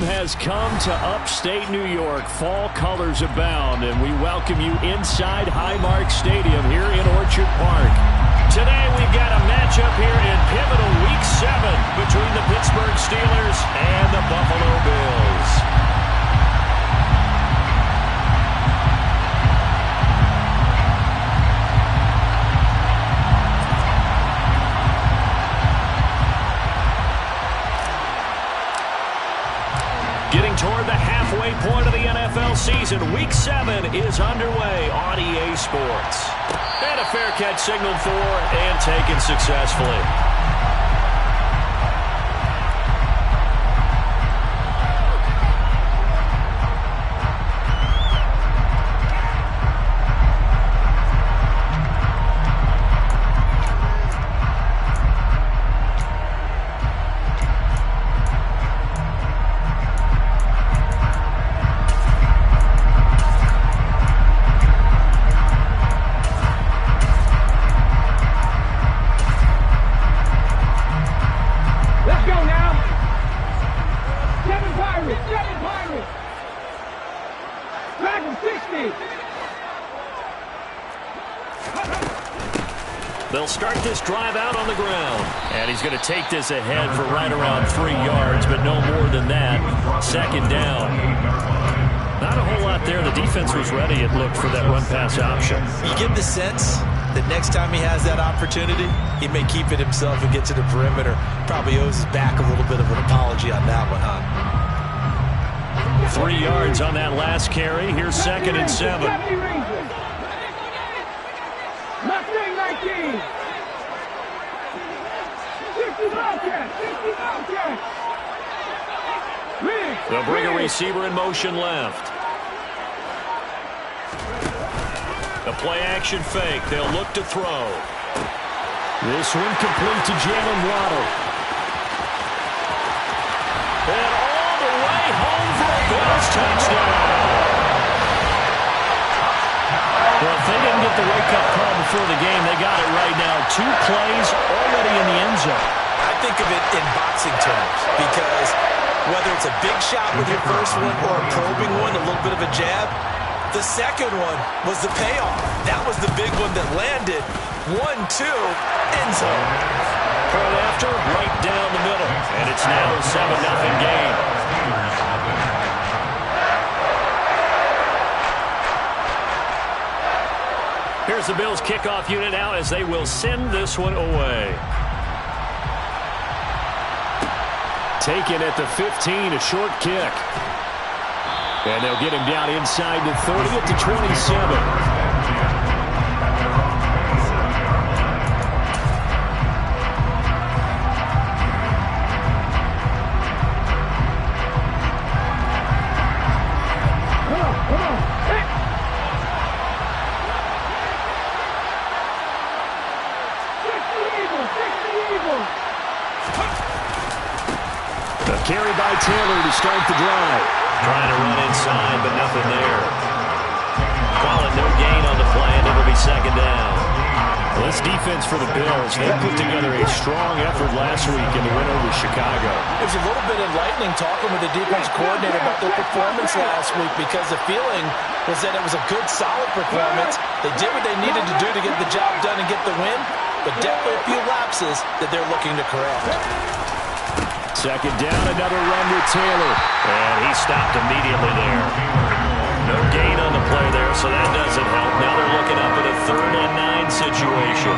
has come to upstate New York. Fall colors abound, and we welcome you inside Highmark Stadium here in Orchard Park. Today we've got a matchup here in pivotal Week 7 between the Pittsburgh Steelers and the Buffalo Bills. Getting toward the halfway point of the NFL season, Week 7 is underway on EA Sports. And a fair catch signaled for and taken successfully. They'll start this drive out on the ground. And he's going to take this ahead for right around 3 yards, but no more than that. Second down. Not a whole lot there. The defense was ready, it looked, for that run-pass option. You get the sense that next time he has that opportunity, he may keep it himself and get to the perimeter. Probably owes his back a little bit of an apology on that one, huh? 3 yards on that last carry. Here's 2nd and 7. They'll bring a receiver in motion left. The play action fake. They'll look to throw. This one complete to Jalen Waddle. And all the way home for a Bills touchdown. Well, if they didn't get the wake-up call before the game, they got it right now. 2 plays already in the end zone. I think of it in boxing terms because whether it's a big shot with your first one or a probing one, a little bit of a jab, the second one was the payoff. That was the big one that landed. 1-2, end zone. Point after, right down the middle. And it's now a 7-0 game. Here's the Bills kickoff unit now as they will send this one away. Taken at the 15, a short kick. And they'll get him down inside the 30 at the 27. Carry by Taylor to start the drive. Trying to run inside, but nothing there. Call it no gain on the play, and it'll be 2nd down. Well, this defense for the Bills, they put together a strong effort last week in the win over Chicago. It was a little bit enlightening talking with the defense coordinator about their performance last week because the feeling was that it was a good, solid performance. They did what they needed to do to get the job done and get the win, but definitely a few lapses that they're looking to correct. 2nd down, another run with Taylor. And he stopped immediately there. No gain on the play there, so that doesn't help. Now they're looking up at a 3rd and 9 situation.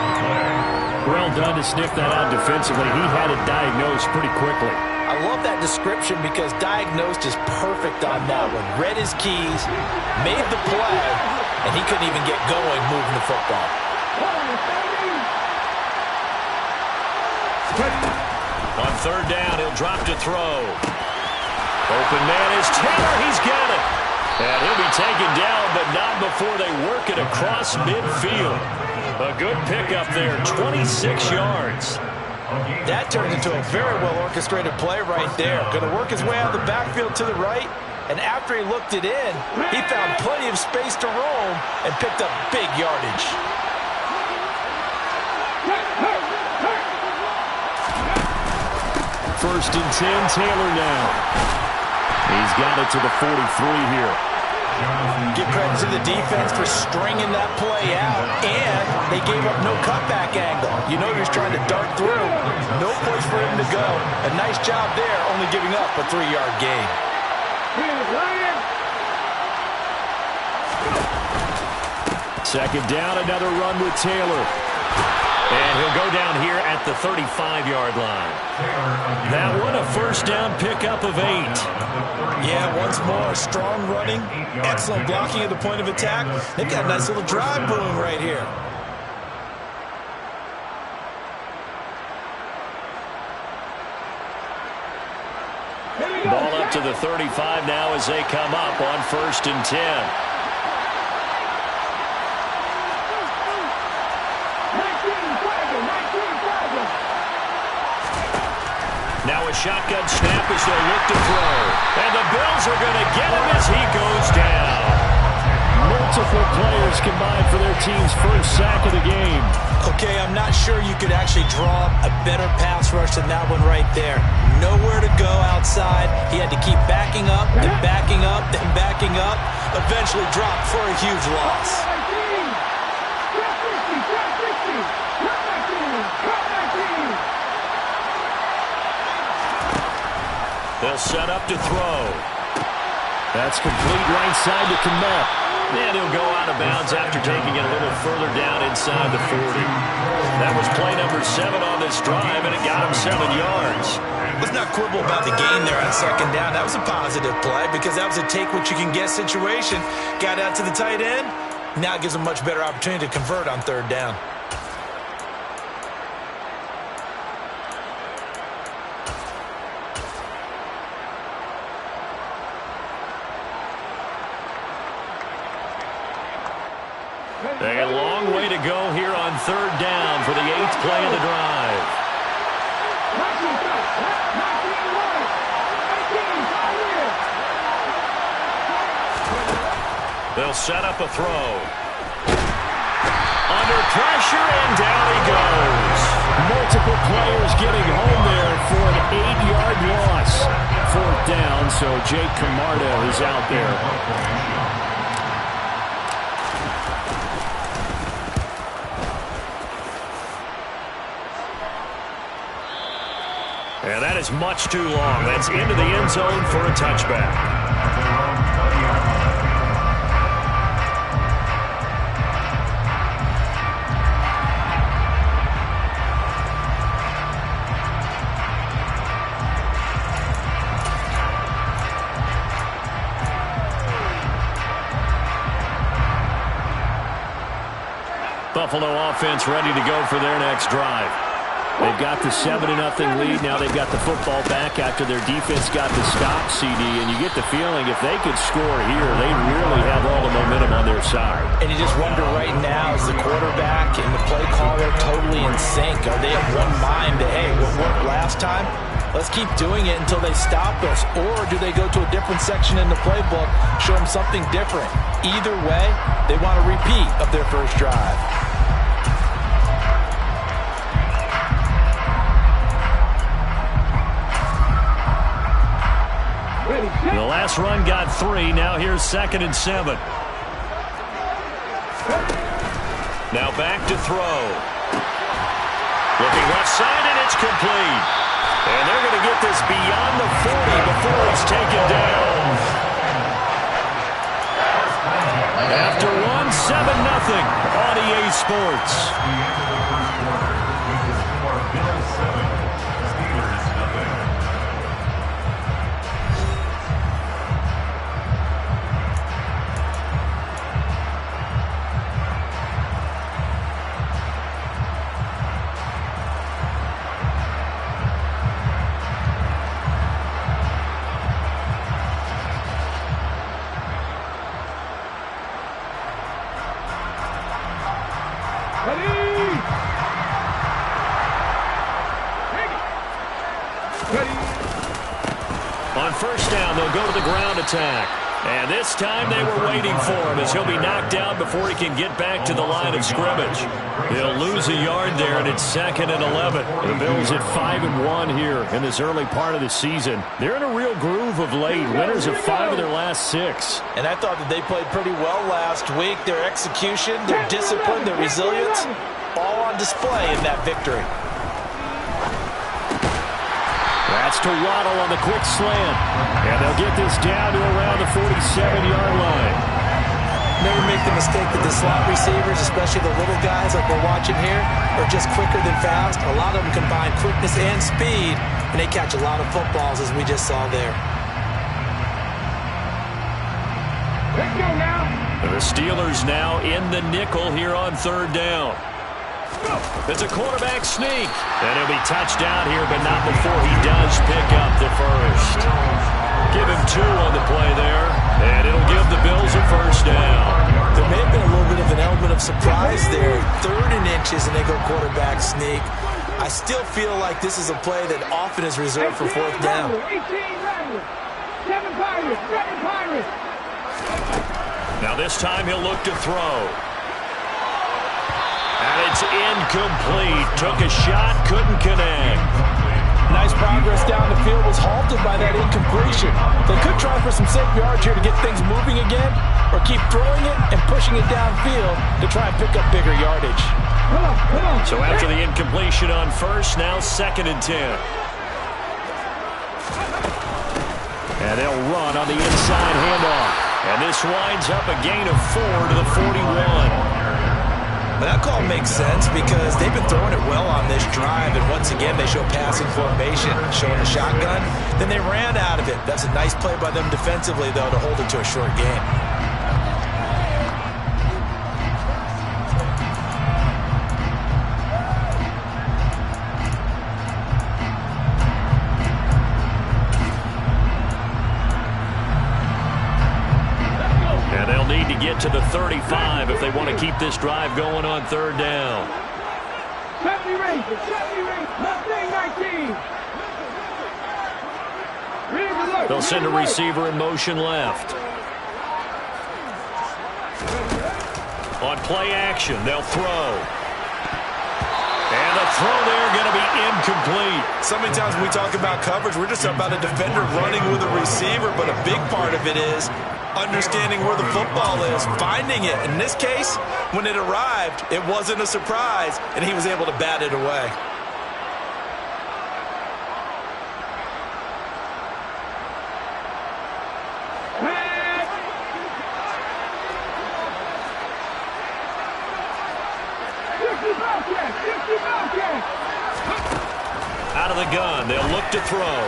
Well done to sniff that out defensively. He had it diagnosed pretty quickly. I love that description because diagnosed is perfect on that one. Read his keys, made the play, and he couldn't even get going moving the football. On 3rd down, he'll drop to throw. Open man is Taylor. He's got it. And he'll be taken down, but not before they work it across midfield. A good pickup there, 26 yards. That turned into a very well-orchestrated play right there. Going to work his way out of the backfield to the right, and after he looked it in, he found plenty of space to roam and picked up big yardage. 1st and 10, Taylor now. He's got it to the 43 here. Give credit to the defense for stringing that play out, and they gave up no cutback angle. You know he was trying to dart through. No place for him to go. A nice job there, only giving up a 3-yard gain. Second down, another run with Taylor. And he'll go down here at the 35-yard line. That one, a first down pickup of 8. Yeah, once more, strong running, excellent blocking at the point of attack. They've got a nice little drive brewing right here. Ball up to the 35 now as they come up on 1st and 10. Now a shotgun snap as they look to throw. And the Bills are going to get him as he goes down. Multiple players combined for their team's first sack of the game. Okay, I'm not sure you could actually draw a better pass rush than that one right there. Nowhere to go outside. He had to keep backing up, then backing up, then backing up. Eventually dropped for a huge loss. They'll set up to throw. That's complete right side to Kmet. And he'll go out of bounds after taking it a little further down inside the 40. That was play number 7 on this drive, and it got him 7 yards. Let's not quibble about the gain there on second down. That was a positive play because that was a take-what-you-can-get situation. Got out to the tight end. Now it gives him a much better opportunity to convert on 3rd down. A long way to go here on 3rd down for the 8th play of the drive. They'll set up a throw. Under pressure, and down he goes. Multiple players getting home there for an 8-yard loss. 4th down, so Jake Camarda is out there. And that is much too long. That's into the end zone for a touchback. Buffalo offense ready to go for their next drive. They've got the 7-0 lead. Now they've got the football back after their defense got the stop, CD. And you get the feeling if they could score here, they really have all the momentum on their side. And you just wonder right now, is the quarterback and the play caller totally in sync? Are they of one mind that, hey, what worked last time? Let's keep doing it until they stop us. Or do they go to a different section in the playbook, show them something different? Either way, they want a repeat of their first drive. The last run got 3. Now here's 2nd and 7. Now back to throw. Looking left side, and it's complete. And they're going to get this beyond the 40 before he's taken down. After one, 7-0 on EA Sports. On 1st down, they'll go to the ground attack. And this time they were waiting for him as he'll be knocked down before he can get back to the line of scrimmage. He'll lose a yard there, and it's 2nd and 11. The Bills at 5-1 here in this early part of the season. They're in a real groove of late. Winners of 5 of their last 6. And I thought that they played pretty well last week. Their execution, their discipline, their resilience, all on display in that victory. That's to Waddle on the quick slant. And they'll get this down to around the 47-yard line. Never make the mistake that the slot receivers, especially the little guys like we're watching here, are just quicker than fast. A lot of them combine quickness and speed, and they catch a lot of footballs, as we just saw there. Let's go now. The Steelers now in the nickel here on 3rd down. It's a quarterback sneak. And he'll be touched down here, but not before he does pick up the first. Give him 2 on the play there, and it'll give the Bills a 1st down. There may have been a little bit of an element of surprise there. 3rd and inches, and they go quarterback sneak. I still feel like this is a play that often is reserved for 4th down. 18 Riders. 7 Pirates. 7 Pirates. Now this time he'll look to throw. And it's incomplete. Took a shot, couldn't connect. Nice progress down the field, was halted by that incompletion. They could try for some safe yards here to get things moving again, or keep throwing it and pushing it downfield to try and pick up bigger yardage. So after the incompletion on 1st, now 2nd and 10. And they'll run on the inside handoff. And this winds up a gain of 4 to the 41. But that call makes sense because they've been throwing it well on this drive, and once again they show passing formation, showing the shotgun. Then they ran out of it. That's a nice play by them defensively, though, to hold it to a short game. Get to the 35 if they want to keep this drive going on 3rd down. 70 Rangers, Mustang 19. They'll send a receiver in motion left. On play action, they'll throw. And the throw there going to be incomplete. So many times when we talk about coverage, we're just about a defender running with a receiver, but a big part of it is understanding where the football is, finding it. In this case, when it arrived, it wasn't a surprise, and he was able to bat it away. Out of the gun, they'll look to throw.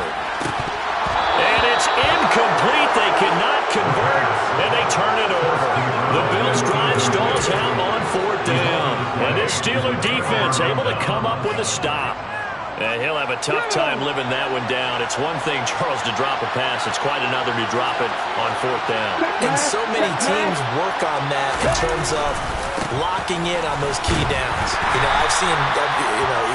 And it's incomplete. They cannot convert, and they turn it over. The Bills drive stalls out on 4th down. And this Steeler defense able to come up with a stop. And he'll have a tough time living that one down. It's one thing, Charles, to drop a pass. It's quite another to drop it on 4th down. And so many teams work on that in terms of locking in on those key downs. You know, I've seen,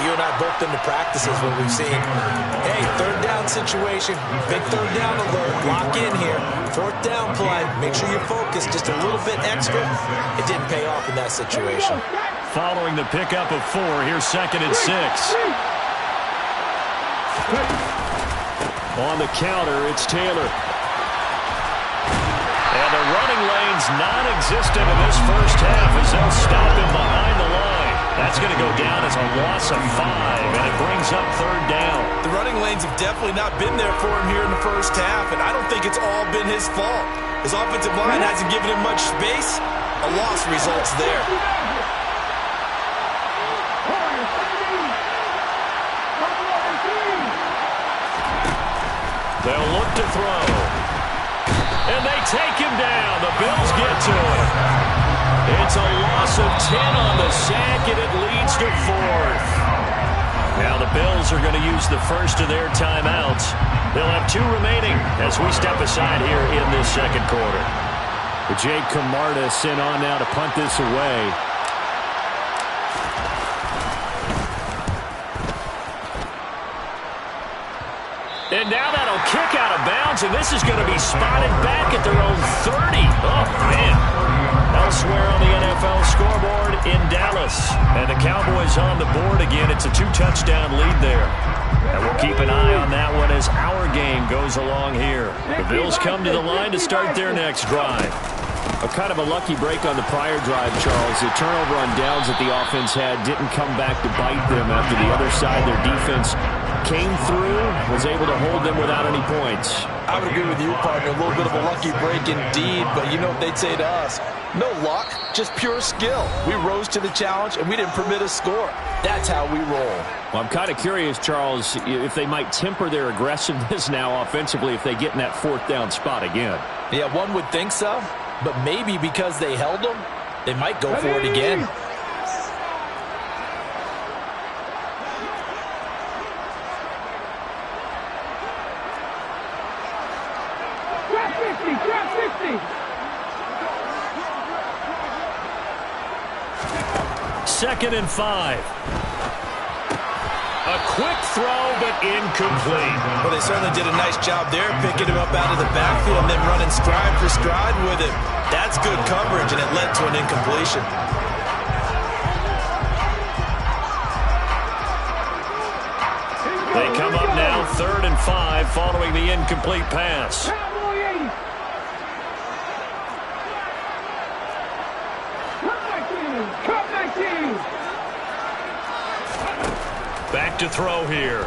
you and I both been to practices where we've seen, hey, 3rd down situation, big 3rd down alert, lock in here, 4th down play, make sure you're focused just a little bit extra. It didn't pay off in that situation. Following the pickup of 4, here's 2nd and 6. On the counter, it's Taylor. And the running lane's non-existent in this first half as they'll stop him behind the line. That's going to go down as a loss of 5, and it brings up 3rd down. The running lanes have definitely not been there for him here in the first half, and I don't think it's all been his fault. His offensive line hasn't given him much space. A loss results there. They'll look to throw. And they take him down. The Bills get to him. It's a loss of 10 on the sack, and it leads to 4th. Now the Bills are going to use the first of their timeouts. They'll have 2 remaining as we step aside here in this 2nd quarter. Jake Camarda sent on now to punt this away. And now that'll kick out of bounds, and this is going to be spotted back at their own 30. Oh, man. Elsewhere on the NFL scoreboard in Dallas. And the Cowboys on the board again. It's a 2-touchdown lead there. And we'll keep an eye on that one as our game goes along here. The Bills come to the line to start their next drive. A kind of a lucky break on the prior drive, Charles. The turnover on downs that the offense had didn't come back to bite them after the other side. Their defense came through, was able to hold them without any points. I would agree with you, partner. A little bit of a lucky break indeed, but you know what they'd say to us? No luck, just pure skill. We rose to the challenge, and we didn't permit a score. That's how we roll. Well, I'm kind of curious, Charles, if they might temper their aggressiveness now offensively if they get in that 4th down spot again. Yeah, one would think so, but maybe because they held them, they might go for it again. Second and 5. A quick throw, but incomplete. Well, they certainly did a nice job there, picking him up out of the backfield and then running stride for stride with him. That's good coverage, and it led to an incompletion. They come up now 3rd and 5 following the incomplete pass. Back to throw here.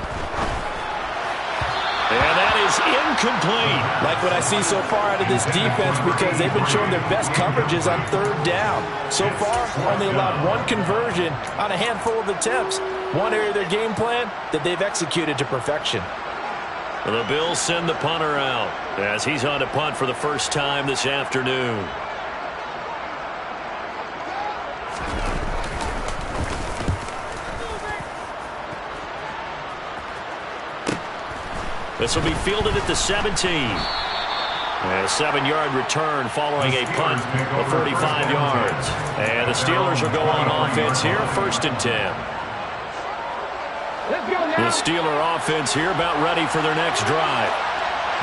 And that is incomplete. Like what I see so far out of this defense, because they've been showing their best coverages on 3rd down. So far, only allowed 1 conversion on a handful of attempts. One area of their game plan that they've executed to perfection. The Bills send the punter out as he's on to punt for the first time this afternoon. This will be fielded at the 17. And a 7-yard return following a punt of 45 yards. And the Steelers will go on offense here, 1st and 10. The Steeler offense here about ready for their next drive.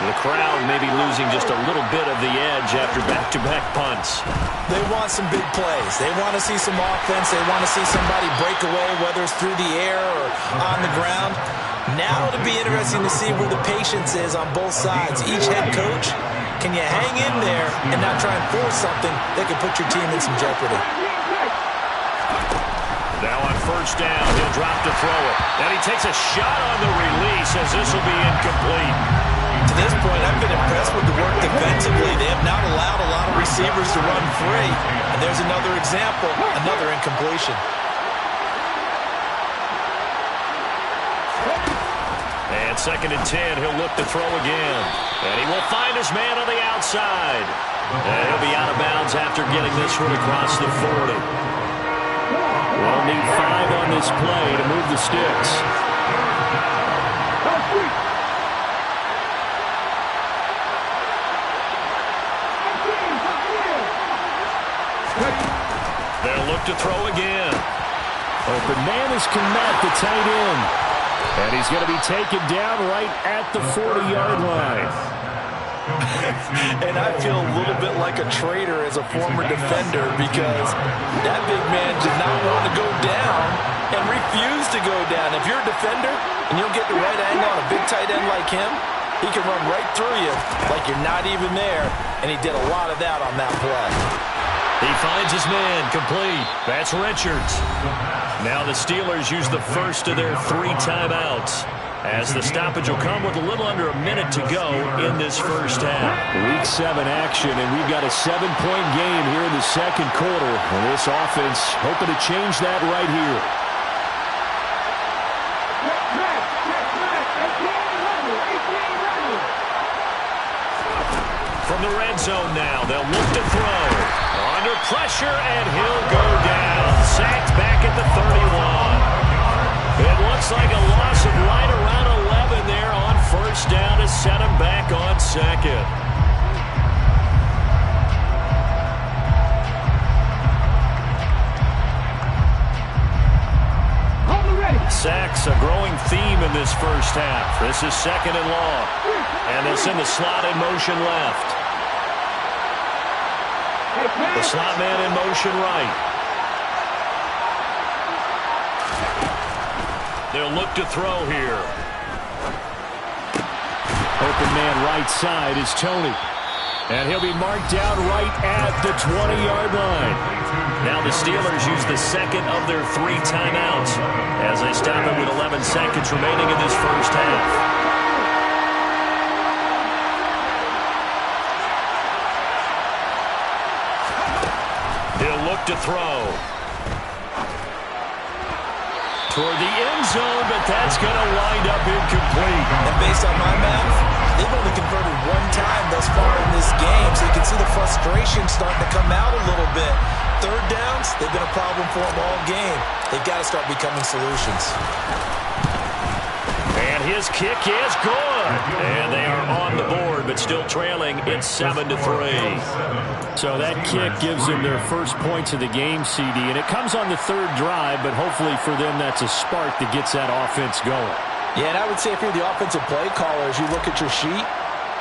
The crowd may be losing just a little bit of the edge after back-to-back punts. They want some big plays. They want to see some offense. They want to see somebody break away, whether it's through the air or on the ground. Now it'll be interesting to see where the patience is on both sides. Each head coach, can you hang in there and not try and force something that could put your team in some jeopardy? Now on 1st down, he'll drop to throw it. And he takes a shot on the release as this will be incomplete. To this point, I've been impressed with the work defensively. They have not allowed a lot of receivers to run free. And there's another example, another incompletion. And 2nd and 10, he'll look to throw again. And he will find his man on the outside. And he'll be out of bounds after getting this one across the 40. We'll need 5 on this play to move the sticks. They'll look to throw again. Open man is Kmet, the tight end. And he's going to be taken down right at the 40-yard line. And I feel a little bit like a traitor as a former defender because that big man did not want to go down and refused to go down. If you're a defender and you don't get the right angle on a big tight end like him, he can run right through you like you're not even there, and he did a lot of that on that play. He finds his man, complete. That's Richards. Now the Steelers use the first of their 3 timeouts, as the stoppage will come with a little under a minute to go in this first half. Week 7 action, and we've got a 7-point game here in the second quarter. And this offense hoping to change that right here. From the red zone now, they'll look to throw. Under pressure, and he'll go down. Sacked back at the 31. It looks like a loss of right around 11 there on 1st down to set him back on 2nd. sacks, a growing theme in this first half. This is 2nd and long. And they'll send the slot in motion left. The slot man in motion right. They'll look to throw here. Open man right side is Tony. And he'll be marked down right at the 20-yard line. Now the Steelers use the second of their 3 timeouts as they stop it with 11 seconds remaining in this first half. He'll look to throw. Toward the end zone, but that's going to wind up incomplete. And based on my math, they've only converted 1 time thus far in this game, so you can see the frustration starting to come out a little bit. 3rd downs, they've been a problem for them all game. They've got to start becoming solutions. And his kick is good. And they are on the board, but still trailing. It's 7-3. So that kick gives them their first points of the game, CD. And it comes on the 3rd drive, but hopefully for them that's a spark that gets that offense going. Yeah, and I would say if you're the offensive play caller, as you look at your sheet,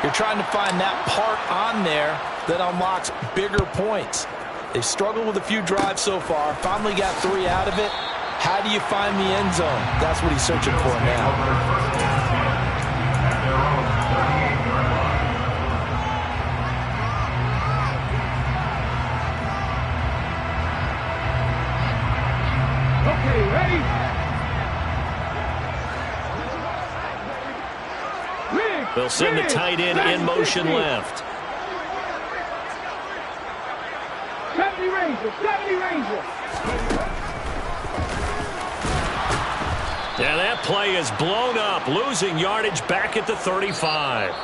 you're trying to find that part on there that unlocks bigger points. They've struggled with a few drives so far, finally got 3 out of it. How do you find the end zone? That's what he's searching for now. Okay, ready? They'll send the tight end in motion left. 70 Rangers, 70 Rangers. And that play is blown up, losing yardage back at the 35.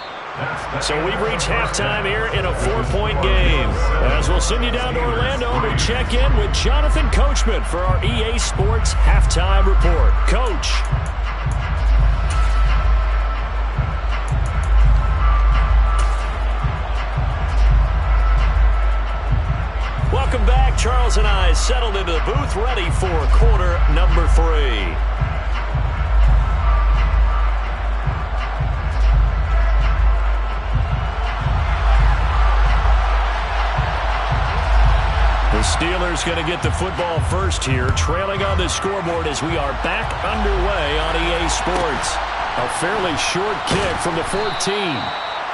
So we've reached halftime here in a 4-point game. As we'll send you down to Orlando, we check in with Jonathan Coachman for our EA Sports Halftime Report. Coach. Welcome back. Charles and I settled into the booth, ready for quarter number 3. The Steelers going to get the football first here, trailing on the scoreboard as we are back underway on EA Sports. A fairly short kick from the 14.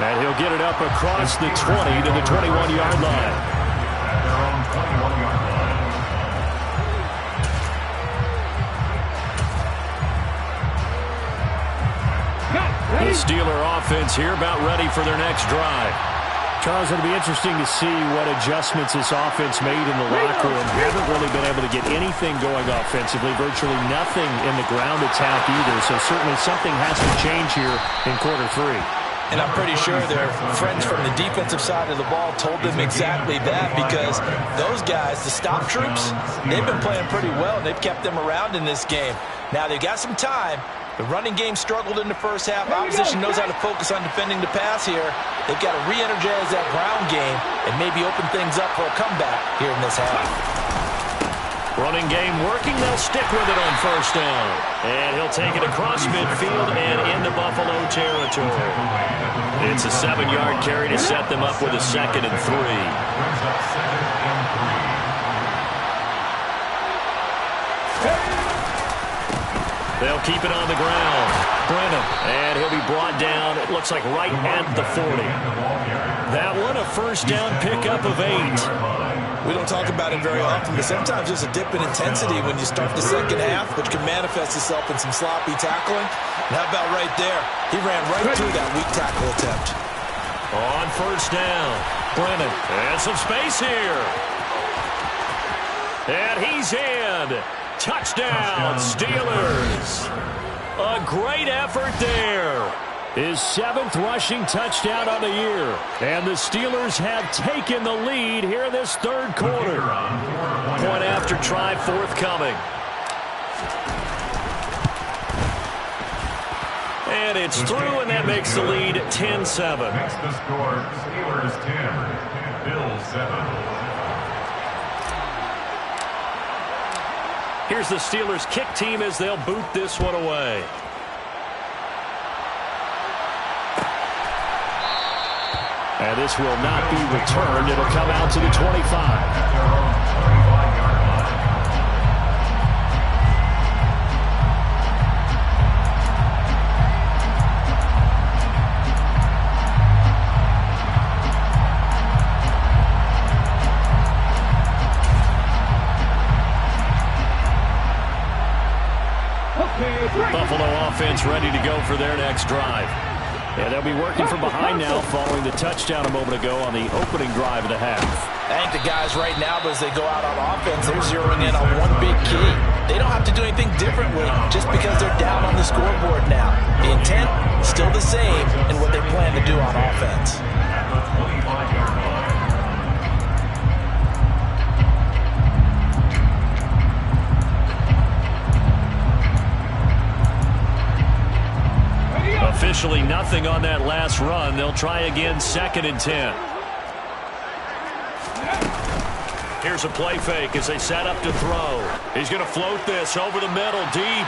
And he'll get it up across the 20 to the 21-yard line. The Steeler offense here about ready for their next drive. Charles, it'll be interesting to see what adjustments this offense made in the locker room. Haven't really been able to get anything going offensively, virtually nothing in the ground attack either. So certainly something has to change here in quarter 3. And I'm pretty sure their friends from the defensive side of the ball told them exactly that, because those guys, the stop troops, they've been playing pretty well. They've kept them around in this game. Now they've got some time. The running game struggled in the first half. Opposition knows how to focus on defending the pass here. They've got to re-energize that ground game and maybe open things up for a comeback here in this half. Running game working. They'll stick with it on first down. And he'll take it across midfield and into Buffalo territory. It's a 7-yard carry to set them up with a 2nd and 3. They'll keep it on the ground. Brennan, and he'll be brought down, it looks like right at the 40. That one, a first down pickup of 8. We don't talk about it very often, but sometimes there's a dip in intensity when you start the second half, which can manifest itself in some sloppy tackling. And how about right there? He ran right through that weak tackle attempt. On first down, Brennan, and some space here. And he's in. Touchdown, Steelers. A great effort there. His 7th rushing touchdown on the year. And the Steelers have taken the lead here in this 3rd quarter. Point after try forthcoming. And it's through, and that makes the lead 10-7. Next to score, Steelers 10, Bills 7. Here's the Steelers kick team as they'll boot this one away. And this will not be returned. It'll come out to the 25. Buffalo offense ready to go for their next drive. Yeah, they'll be working from behind now following the touchdown a moment ago on the opening drive of the half. I think the guys right now, as they go out on offense, they're zeroing in on one big key. They don't have to do anything differently just because they're down on the scoreboard now. The intent, still the same in what they plan to do on offense. Officially nothing on that last run. They'll try again, 2nd and 10. Here's a play fake as they set up to throw. He's going to float this over the middle, deep.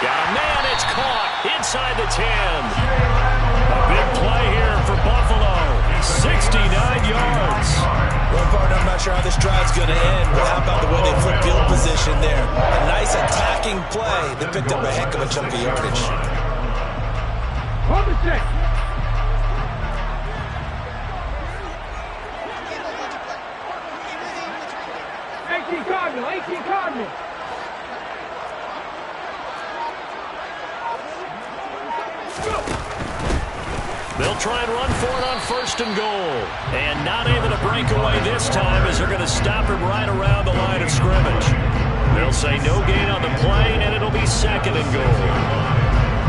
Got a man, it's caught inside the 10. A big play here for Buffalo. 69 yards. Well, partner, I'm not sure how this drive's going to end, but how about the way they flip field position there? A nice attacking play. They picked up a heck of a chunk of yardage. Hold the check. 18 Cardinal, 18 Cardinal. They'll try and run for it on 1st and goal. And not able to break away this time as they're going to stop him right around the line of scrimmage. They'll say no gain on the play, and it'll be 2nd and goal.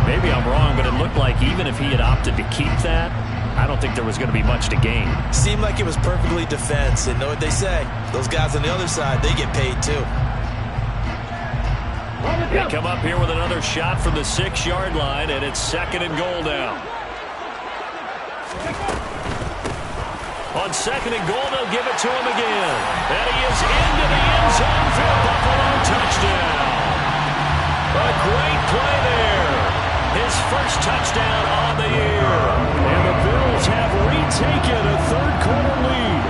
Maybe I'm wrong, but it looked like even if he had opted to keep that, I don't think there was going to be much to gain. Seemed like it was perfectly defense. And know what they say? Those guys on the other side, they get paid too. They come up here with another shot from the 6-yard line, and it's 2nd and goal now. On 2nd and goal, they'll give it to him again. And he is into the end zone for a Buffalo touchdown. A great play there. His first touchdown on the year. And the Bills have retaken a 3rd-quarter lead.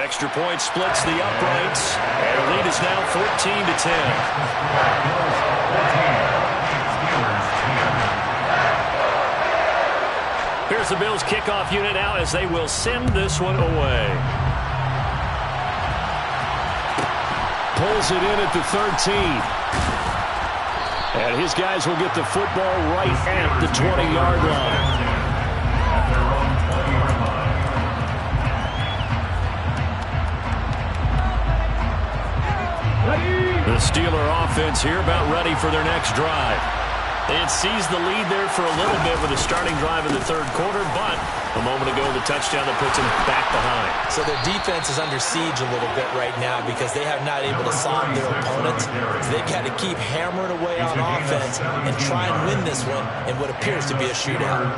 Extra point splits the uprights. And the lead is now 14-10. Here's the Bills kickoff unit now as they will send this one away. Pulls it in at the 13. And his guys will get the football right at the 20-yard line. The Steeler offense here about ready for their next drive. They had seized the lead there for a little bit with a starting drive in the 3rd quarter, but a moment ago the touchdown that puts them back behind. So their defense is under siege a little bit right now because they have not able to solve their opponents. So they've got to keep hammering away on offense and try and win this one in what appears to be a shootout.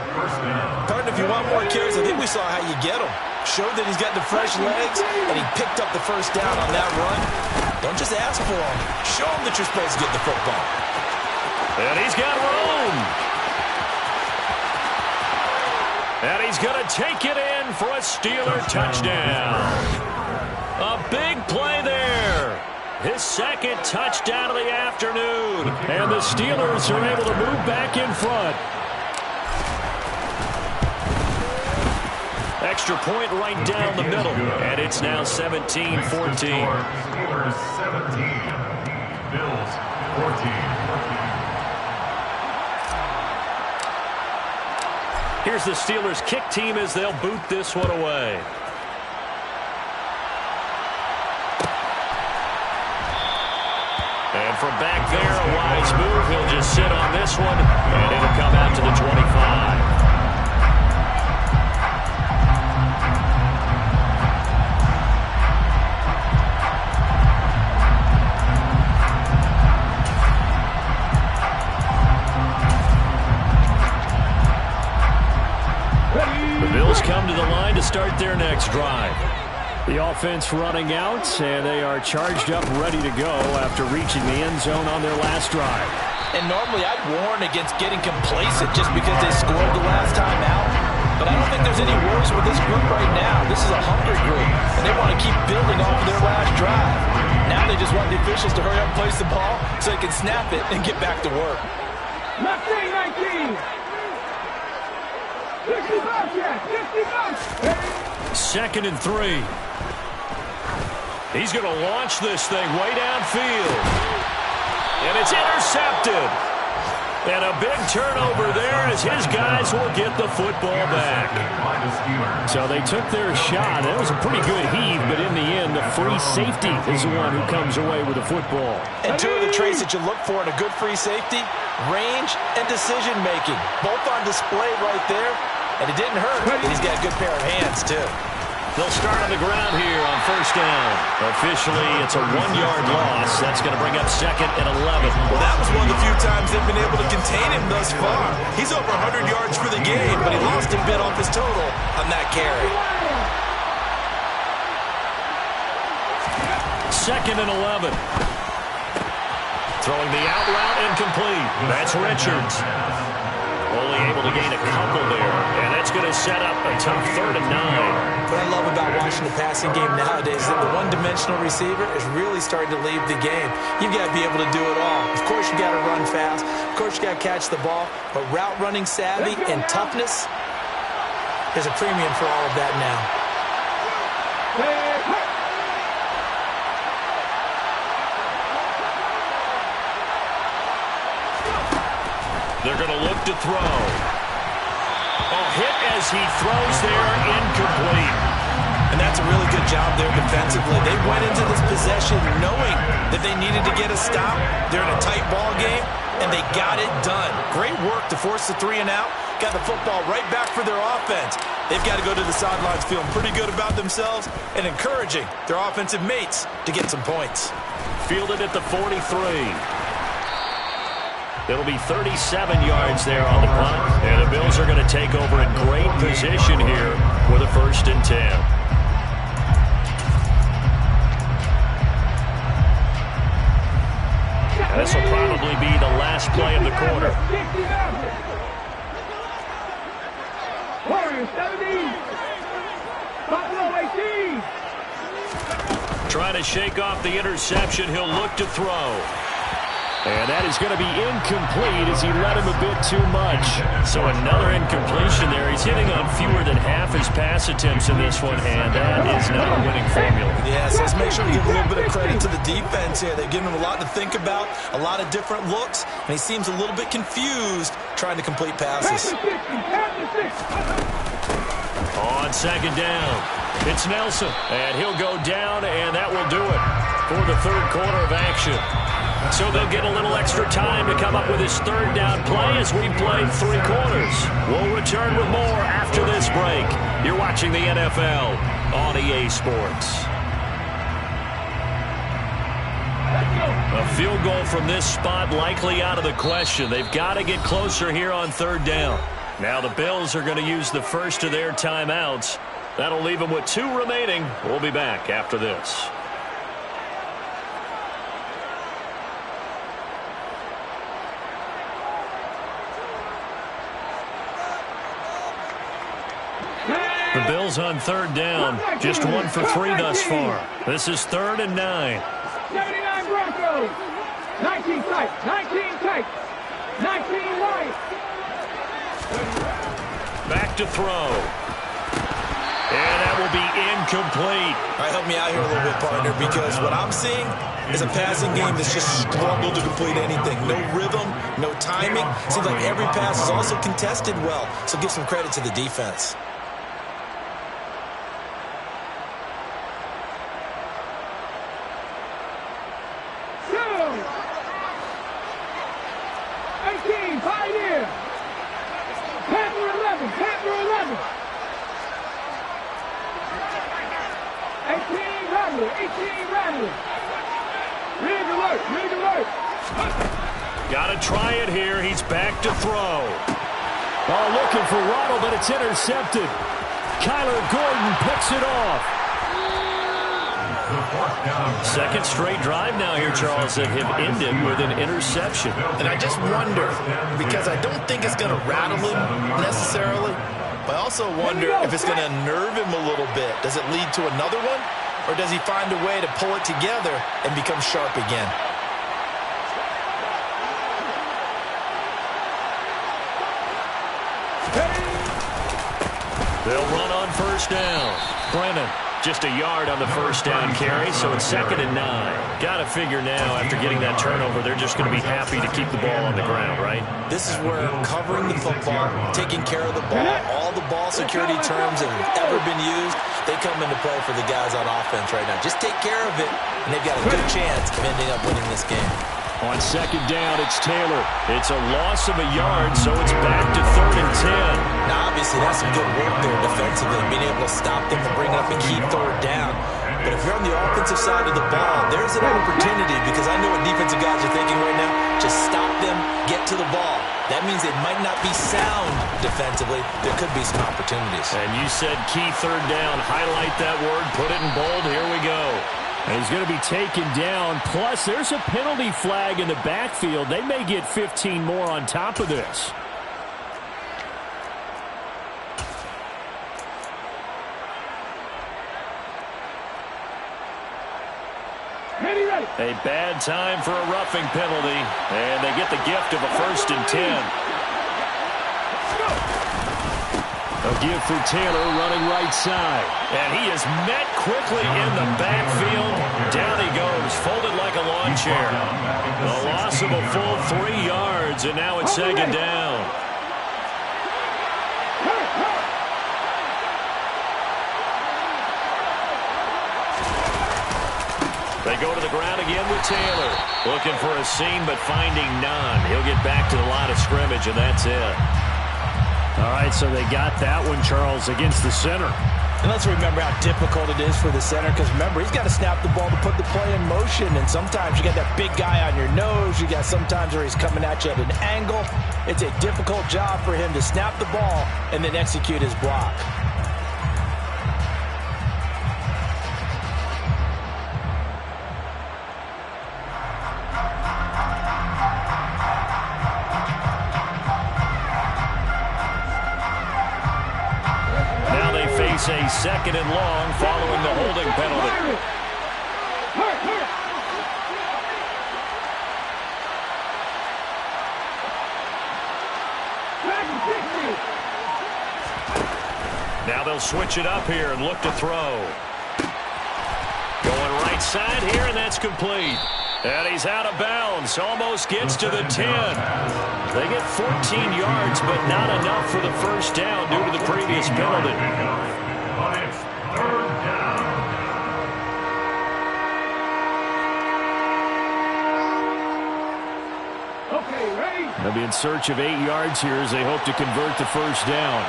Partner, if you want more carries, I think we saw how you get them. Showed that he's got the fresh legs, and he picked up the 1st down on that run. Don't just ask for him. Show him that you're supposed to get the football. And he's got room. And he's going to take it in for a Steeler touchdown. A big play there. His 2nd touchdown of the afternoon. And the Steelers are able to move back in front. Extra point right down the middle. And it's now 17-14. Steelers 17. Bills 14. Here's the Steelers kick team as they'll boot this one away. And from back there, a wise move. He'll just sit on this one, and it'll come out to the 25. Bills come to the line to start their next drive. The offense running out, and they are charged up, ready to go after reaching the end zone on their last drive. And normally I'd warn against getting complacent just because they scored the last time out. But I don't think there's any worries with this group right now. This is a hungry group, and they want to keep building off of their last drive. Now they just want the officials to hurry up and place the ball so they can snap it and get back to work. 19. 2nd and 3. He's going to launch this thing way downfield. And it's intercepted. And a big turnover there as his guys will get the football back. So they took their shot. That was a pretty good heave, but in the end, the free safety is the one who comes away with the football. And two of the traits that you look for in a good free safety, range and decision-making. Both on display right there. And it didn't hurt. He's got a good pair of hands, too. They'll start on the ground here on 1st down. Officially, it's a 1-yard loss. That's going to bring up 2nd and 11. Well, that was one of the few times they've been able to contain him thus far. He's over 100 yards for the game, but he lost a bit off his total on that carry. 2nd and 11. Throwing the out route incomplete. That's Richards. Only able to gain a couple there, and that's going to set up a tough 3rd and 9. What I love about watching the passing game nowadays is that the one-dimensional receiver is really starting to leave the game. You've got to be able to do it all. Of course, you got to run fast. Of course, you got to catch the ball. But route running savvy and toughness, there's a premium for all of that now. They're going to look to throw. Hit as he throws there, incomplete. And that's a really good job there defensively. They went into this possession knowing that they needed to get a stop. They're in a tight ball game, and they got it done. Great work to force the 3 and out. Got the football right back for their offense. They've got to go to the sidelines feeling pretty good about themselves and encouraging their offensive mates to get some points. Fielded at the 43. It'll be 37 yards there on the punt. And the Bills are going to take over in great position here with a 1st and 10. And this will probably be the last play of the quarter. Trying to shake off the interception. He'll look to throw. And that is going to be incomplete as he let him a bit too much. So another incompletion there. He's hitting on fewer than half his pass attempts in this one, and that is not a winning formula. Yes, let's make sure we give a little bit of credit to the defense here. They've given him a lot to think about, a lot of different looks, and he seems a little bit confused trying to complete passes. On 2nd down, it's Nelson, and he'll go down, and that will do it for the 3rd quarter of action. So they'll get a little extra time to come up with his 3rd down play as we played 3 quarters. We'll return with more after this break. You're watching the NFL on EA Sports. A field goal from this spot likely out of the question. They've got to get closer here on 3rd down. Now the Bills are going to use the first of their timeouts. That'll leave them with 2 remaining. We'll be back after this. The Bills on 3rd down, just 1 for 3 thus far. This is 3rd and 9. 79 Broncos. 19 tight. 19 tight. 19 right. Back to throw. And that will be incomplete. All right, help me out here a little bit, partner, because what I'm seeing is a passing game that's just struggled to complete anything. No rhythm, no timing. Seems like every pass is also contested well, so give some credit to the defense. Got to try it here. He's back to throw. Oh, looking for Waddle, but it's intercepted. Kyler Gordon picks it off. Second straight drive now here, Charles, that have ended with an interception. And I just wonder, because I don't think it's going to rattle him necessarily, but I also wonder if it's going to nerve him a little bit. Does it lead to another one? Or does he find a way to pull it together and become sharp again? They'll run on first down. Brennan. Just a yard on the first down carry, so it's 2nd and 9. Got to figure now, after getting that turnover, they're just going to be happy to keep the ball on the ground, right? This is where covering the football, taking care of the ball, all the ball security terms that have ever been used, they come into play for the guys on offense right now. Just take care of it, and they've got a good chance of ending up winning this game. On 2nd down, it's Taylor. It's a loss of a yard, so it's back to 3rd and 10. Now, obviously, that's some good work there defensively, being able to stop them from bringing up a key 3rd down. But if you're on the offensive side of the ball, there's an opportunity, because I know what defensive guys are thinking right now. Just stop them, get to the ball. That means they might not be sound defensively. There could be some opportunities. And you said key 3rd down. Highlight that word, put it in bold. Here we go. And he's going to be taken down. Plus, there's a penalty flag in the backfield. They may get 15 more on top of this. A bad time for a roughing penalty. And they get the gift of a 1st and 10. A give for Taylor running right side. And he is met quickly in the backfield. Down he goes, folded like a lawn chair. A loss of a full 3 yards, and now it's 2nd down. They go to the ground again with Taylor. Looking for a seam, but finding none. He'll get back to the line of scrimmage, and that's it. All right, so they got that one, Charles, against the center. And let's remember how difficult it is for the center, because remember, he's got to snap the ball to put the play in motion, and sometimes you got that big guy on your nose. You got sometimes where he's coming at you at an angle. It's a difficult job for him to snap the ball and then execute his block. A 2nd and long following the holding penalty. Now they'll switch it up here and look to throw. Going right side here, and that's complete. And he's out of bounds. Almost gets to the 10. They get 14 yards, but not enough for the 1st down due to the previous penalty. But it's 3rd down. Okay, ready? They'll be in search of 8 yards here as they hope to convert the 1st down.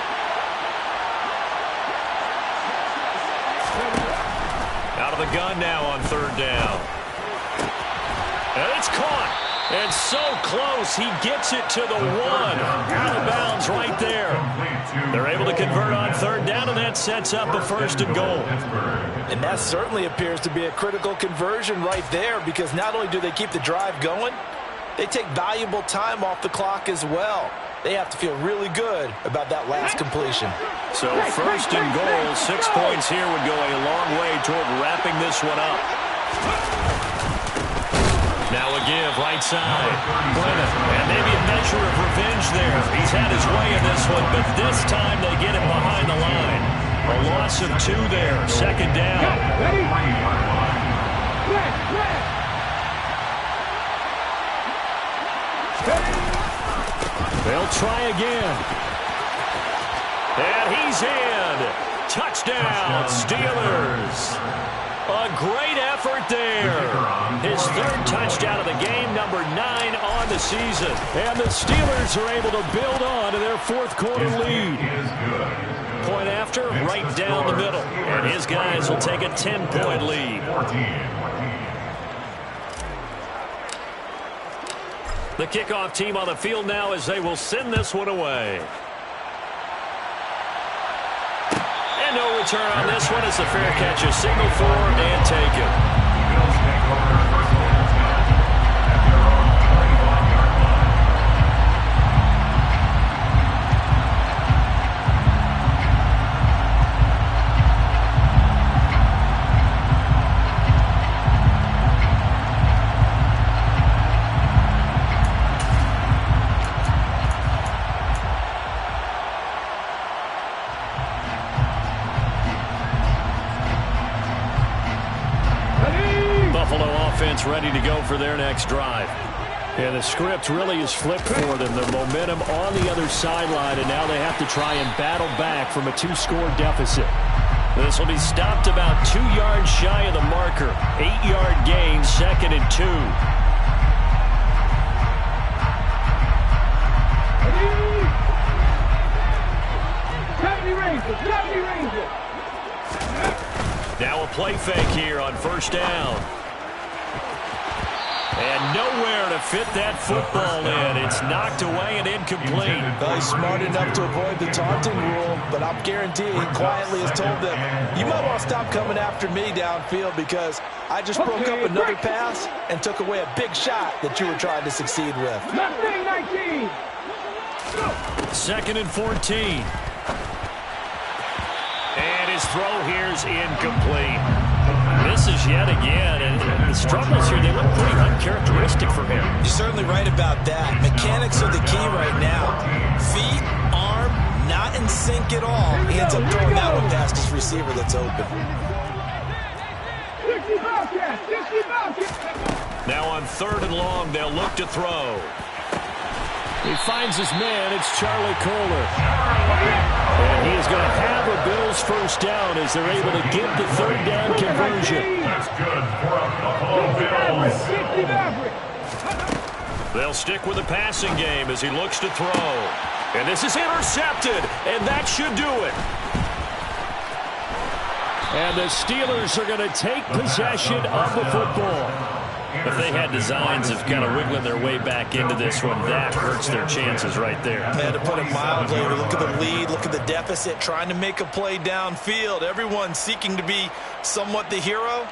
Out of the gun now on 3rd down. And it's caught. And so close, he gets it to the 1. Out of bounds right there. They're able to convert on 3rd down, and that sets up a 1st and goal. And that certainly appears to be a critical conversion right there, because not only do they keep the drive going, they take valuable time off the clock as well. They have to feel really good about that last completion. So 1st and goal, 6 points here would go a long way toward wrapping this one up. Now a give, right side. Brennan, and maybe a measure of revenge there. He's had his way in this one, but this time they get him behind the line. A loss of 2 there, 2nd down. Ready? They'll try again. And he's in. Touchdown, Steelers. A great effort there. His 3rd touchdown of the game, number 9 on the season. And the Steelers are able to build on to their 4th quarter lead. Point after, right down the middle. And his guys will take a 10-point lead. The kickoff team on the field now as they will send this one away. And no return on this one. It's a fair catch, a signal for and taken. Bills take over first and 10 at their own 35-yard line. Buffalo offense ready to go for their next drive. Yeah, the script really is flipped for them. The momentum on the other sideline, and now they have to try and battle back from a 2-score deficit. This will be stopped about 2 yards shy of the marker. 8-yard gain, 2nd and 2. Now a play fake here on first down. And nowhere to fit that football in. It's knocked away and incomplete. Well, he's smart enough to avoid the taunting rule, but I'm guaranteeing he quietly has told them, you might want to stop coming after me downfield because I just broke up another pass and took away a big shot that you were trying to succeed with. 2nd and 14. And his throw here is incomplete. Misses yet again, and the struggles here, they look pretty uncharacteristic for him. You're certainly right about that. Mechanics are the key right now. Feet, arm, not in sync at all. He ends up throwing that one past his receiver that's open. Now on 3rd and long, they'll look to throw. He finds his man. It's Charlie Kolar. And he is going to have a Bills first down as they're able to get the 3rd down conversion. That's good for the Buffalo Bills. They'll stick with the passing game as he looks to throw. And this is intercepted, and that should do it. And the Steelers are going to take possession of the football. If they had designs of kind of wiggling their way back into this one, that hurts their chances right there. Man, to put it mildly, look at the lead, look at the deficit, trying to make a play downfield. Everyone seeking to be somewhat the hero.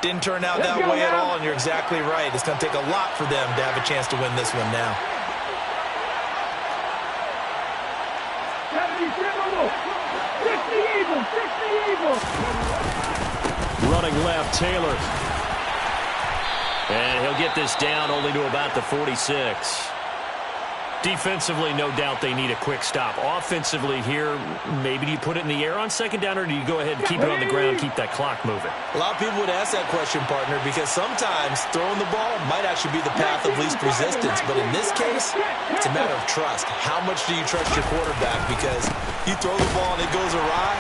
Didn't turn out that way at all, and you're exactly right. It's going to take a lot for them to have a chance to win this one now. Running left, Taylor. And he'll get this down only to about the 46. Defensively, no doubt they need a quick stop. Offensively here, maybe do you put it in the air on 2nd down, or do you go ahead and keep it on the ground, keep that clock moving? A lot of people would ask that question, partner, because sometimes throwing the ball might actually be the path of least resistance. But in this case, it's a matter of trust. How much do you trust your quarterback? Because you throw the ball and it goes awry,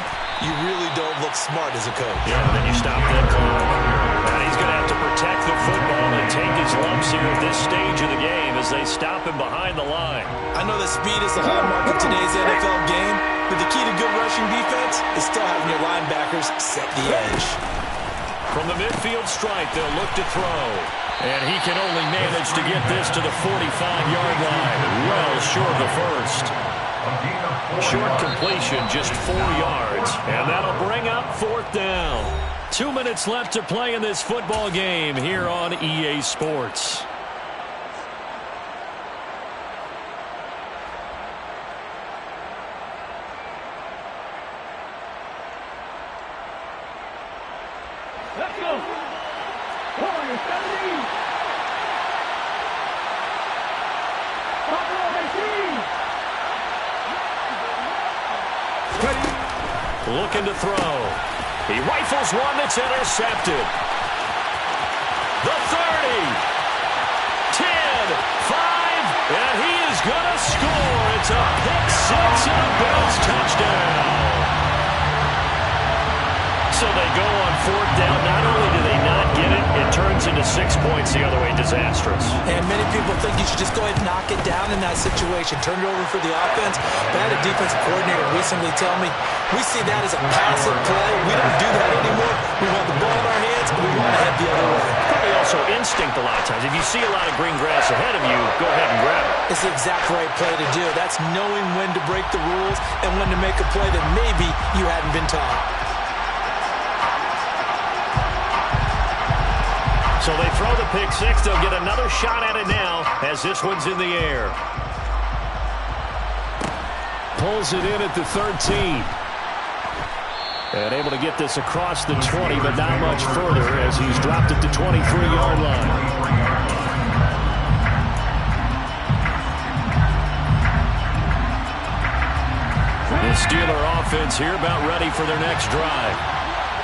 you really don't look smart as a coach. Yeah, and then you stop that clock. And he's going to have to protect the football and take his lumps here at this stage of the game as they stop him behind the line. I know that speed is the hallmark of today's NFL game, but the key to good rushing defense is still having your linebackers set the edge. From the midfield stripe, they'll look to throw. And he can only manage to get this to the 45-yard line. Well short of the first. Short completion, just 4 yards. And that'll bring up 4th down. 2 minutes left to play in this football game here on EA Sports. Let's go. Warriors 17. Buffalo 18. Looking to throw. He rifles one that's intercepted. The 30. 10. 5. And he is going to score. It's a pick six and a Bills touchdown. So they go on 4th down. Not only do they not get it, it turns into 6 points the other way. Disastrous. And many people think you should just go ahead and knock it down in that situation. Turn it over for the offense. But I had a defensive coordinator recently tell me, we see that as a passive play. We don't do that anymore. We want the ball in our hands, and we want to head the other way. Probably also instinct a lot of times. If you see a lot of green grass ahead of you, go ahead and grab it. It's the exact right play to do. That's knowing when to break the rules and when to make a play that maybe you hadn't been taught. So they throw the pick six. They'll get another shot at it now as this one's in the air. Pulls it in at the 13. And able to get this across the 20, but not much further as he's dropped it to 23-yard line. The Steeler offense here about ready for their next drive.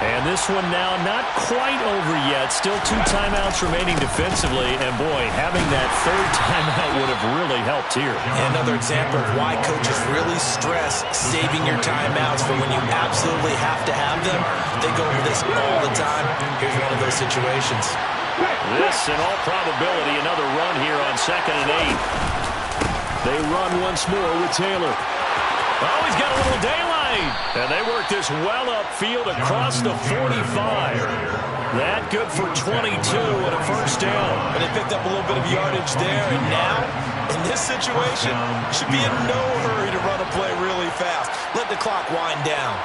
And this one now not quite over yet. Still 2 timeouts remaining defensively. And, boy, having that third timeout would have really helped here. Another example of why coaches really stress saving your timeouts for when you absolutely have to have them. They go over this all the time. Here's one of those situations. This, in all probability, another run here on 2nd and 8. They run once more with Taylor. Oh, he's got a little daylight. And they work this well upfield across the 45. That good for 22 and a first down. And they picked up a little bit of yardage there. And now, in this situation, should be in no hurry to run a play really fast. Let the clock wind down.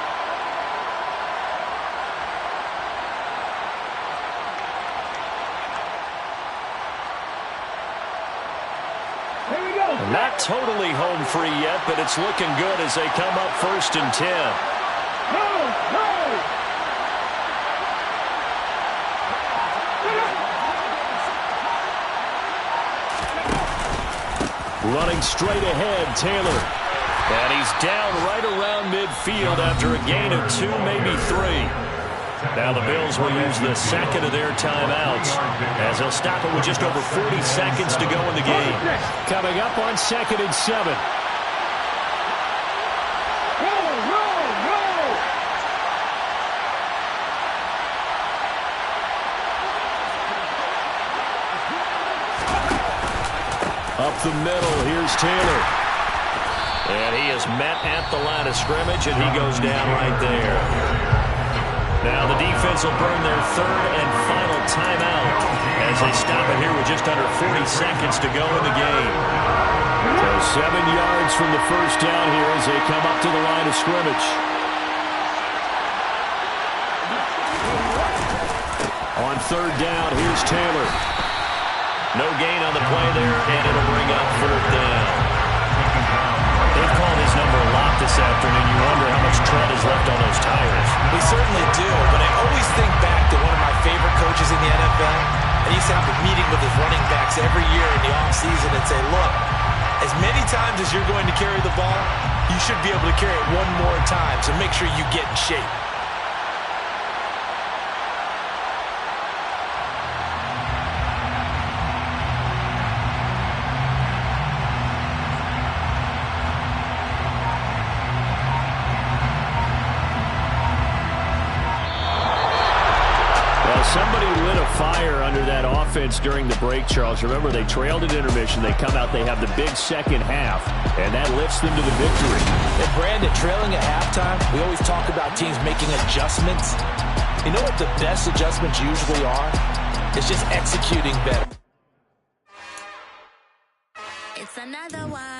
Not totally home free yet, but it's looking good as they come up 1st and 10. Running straight ahead, Taylor. And he's down right around midfield after a gain of 2, maybe 3. Now the Bills will use the second of their timeouts as they'll stop it with just over 40 seconds to go in the game. Coming up on 2nd and 7. Up the middle, here's Taylor. And he is met at the line of scrimmage, and he goes down right there. Now the defense will burn their 3rd and final timeout as they stop it here with just under 40 seconds to go in the game. So 7 yards from the first down here as they come up to the line of scrimmage. On 3rd down, here's Taylor. No gain on the play there, and it'll bring up 4th down. They've called his number a lot this afternoon. You wonder how much tread is left on those tires. We certainly do, but I always think back to one of my favorite coaches in the NFL. And he used to have a meeting with his running backs every year in the offseason and say, look, as many times as you're going to carry the ball, you should be able to carry it one more time, so make sure you get in shape. Somebody lit a fire under that offense during the break, Charles. Remember, they trailed at intermission. They come out, they have the big second half, and that lifts them to the victory. And Brandon, trailing at halftime, we always talk about teams making adjustments. You know what the best adjustments usually are? It's just executing better. It's another one.